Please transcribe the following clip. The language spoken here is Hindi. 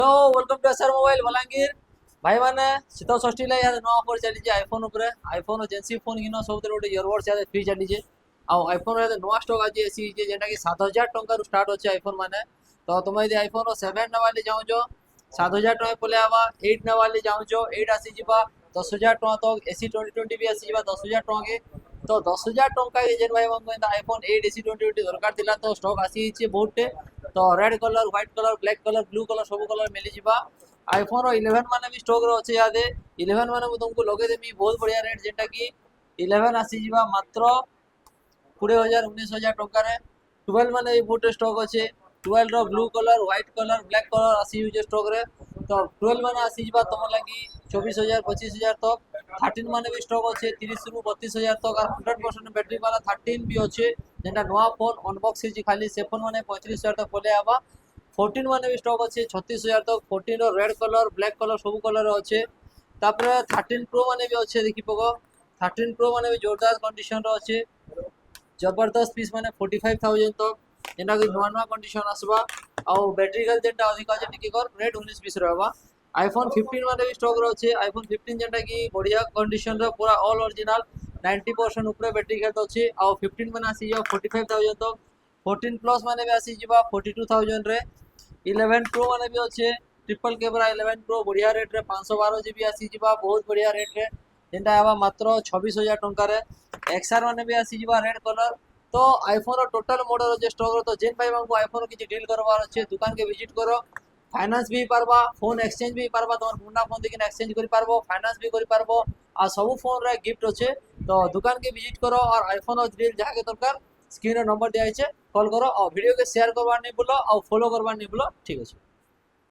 Welcome to SR mobile Balangir भाई माने शीतल षष्ठी ला यार नवा ऑफर चली जे आईफोन ऊपर आईफोन जेंसी फोन किनो सब गोटे इयरबड्स यार फ्री चली जे आ आईफोन रे नवा स्टॉक आज एसी जे जेटा कि 7000 टंका रु स्टार्ट होचे आईफोन माने तो तुम यदि आईफोन रो 7 नवाली जाउ जो 7000 टंका पले आवा 8 नवाली जाउ जो 8 आसी जिबा 10000 टंका तक एसी 2020 भी आसी जिबा 10000 टंका के तो 10000 टंका के जेन भाई मन आईफोन 8 एसी 2020 दरकार थिला तो स्टॉक आसी छि बहुते तो red colour white colour black colour blue colour सब कलर मिली जिबा आईफोन रो 11 माने भी स्टॉक रो अछि यादे 11 माने तुमको लगे देमी बहुत बढ़िया रेट जेटा कि 11 आसी जिबा मात्र 20000 19000 टंका रे 12 माने भी बहुत स्टॉक अछि 12 रो blue colour white colour black colour आसी यूज स्टॉक रे तो 12 माने आसी जिबा तुम लागि 24000 25000 तक 13 माने भी स्टॉक अछि 30 रु 32000 तक और 100% बैटरी वाला 13 भी अछि जेटा नवा फोन अनबॉक्स हिची खाली से फोन माने 35000 तक पले आबा 14 माने भी स्टॉक अछि 36000 तक 14 रो रेड कलर ब्लैक कलर सब कलर अछि तापर 13 प्रो माने भी अछि देखि पगो 13 प्रो माने भी जोरदार कंडीशन रो अछि जबरदस्त पीस माने 45000 तक जेना कि नवा नवा कंडीशन आसबा आ बैटरी हेल्थ जेटा अधिक अछि टिके कर रेट 19 पीस रहबा आईफोन 15 माने भी स्टॉक रो अछि आईफोन 15 जेटा कि बढ़िया कंडीशन रो पूरा ऑल ओरिजिनल 90% ऊपर बैटरी हेल्थ अछि आ 15 माने आसी जा 45000 तक 14 प्लस माने भी आसी जिबा 42000 रे 11 प्रो माने भी अच्छे ट्रिपल कैमरा 11 प्रो बढ़िया रेट रे 512 जीबी आसी जिबा बहुत बढ़िया रेट रे जेंटा आवा मात्र 26000 टंका रे एक्सआर माने भी आसी जिबा रेड कलर तो आईफोन रो टोटल मॉडल जे स्टॉक रो तो जेन भाई मांगो आईफोन किछि डील करवार अछि दुकान के विजिट करो फाइनेंस भी पारबा फोन एक्सचेंज भी पारबा तमर पुराना फोन देखिन एक्सचेंज करि पारबो फाइनेंस भी करि पारबो आ सब फोन रे गिफ्ट अछि तो दुकान के विजिट करो और आईफोन और डील जहा के दरकार स्क्रीन रे नंबर दिया छै कॉल करो और वीडियो के शेयर करवार नहीं भूलो और फॉलो करवार नहीं भूलो ठीक है।